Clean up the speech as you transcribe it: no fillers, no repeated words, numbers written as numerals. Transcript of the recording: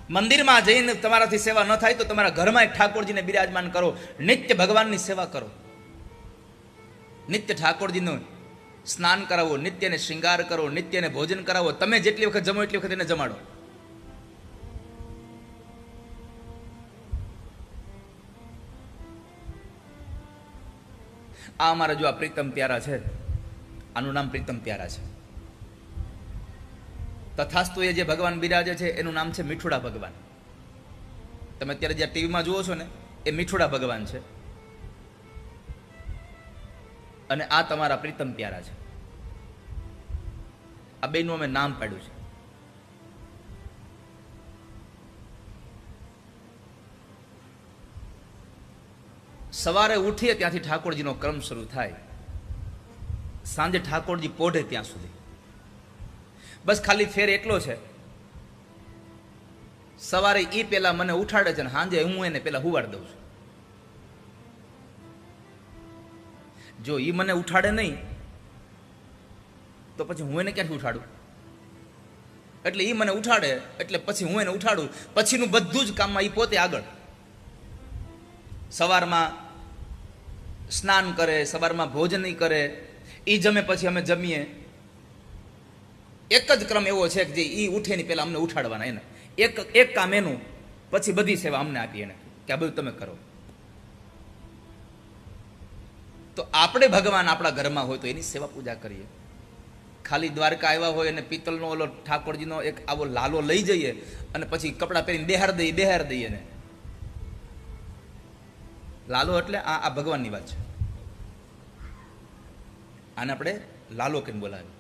મંદિરમાં જઈને તમારાથી સેવા ન થાય તો તમારા ઘરમાં એક ઠાકોરજીને બિરાજમાન કરો, નિત્ય ભગવાનની સેવા કરો, નિત્ય ઠાકોરજીનું સ્નાન કરાવો, નિત્યને શૃંગાર કરો, નિત્યને ભોજન કરાવો. તમે જેટલી વખત જમો એટલી વખત એને જમાડો. આ અમારા જો આ પ્રીતમ પ્યારા છે, આનું નામ પ્રીતમ પ્યારા છે. તથાસ્તુ એ જે ભગવાન બિરાજે છે એનું નામ છે મીઠુડા ભગવાન. તમે અત્યારે જ્યાં ટીવીમાં જુઓ છો ને એ મીઠુડા ભગવાન છે, અને આ તમારા પ્રીતમ પ્યારા છે. આ બેનું અમે નામ પાડ્યું છે. સવારે ઉઠીએ ત્યાંથી ઠાકોરજીનો ક્રમ શરૂ થાય, સાંજે ઠાકોરજી પોઢે ત્યાં સુધી. બસ ખાલી ફેર એટલો છે, સવારે એ પેલા મને ઉઠાડે છે ને સાંજે હું એને પેલા હુવાડ દઉં છું. જો એ મને ઉઠાડે નહીં તો પછી હું એને ક્યાંથી ઉઠાડું? એટલે એ મને ઉઠાડે એટલે પછી હું એને ઉઠાડું. પછીનું બધું જ કામમાં એ પોતે આગળ. સવારમાં સ્નાન કરે, સવારમાં ભોજન કરે, એ જમે પછી અમે જમીએ. એક જ ક્રમ એવો છે કે જે એ ઉઠે ની પહેલા અમને ઉઠાડવાના. એને એક કામ એનું, પછી બધી સેવા અમને આપી એને કે આ બધું તમે કરો. તો આપણે ભગવાન આપણા ઘરમાં હોય તો એની સેવા પૂજા કરીએ. ખાલી દ્વારકા આવ્યા હોય અને પિત્તળનો ઓલો ઠાકોરજીનો એક આવો લાલો લઈ જઈએ અને પછી કપડાં પહેરીને બેહાર દઈએ ને. લાલો એટલે આ ભગવાનની વાત છે. આને આપણે લાલો કહીને બોલાવીએ.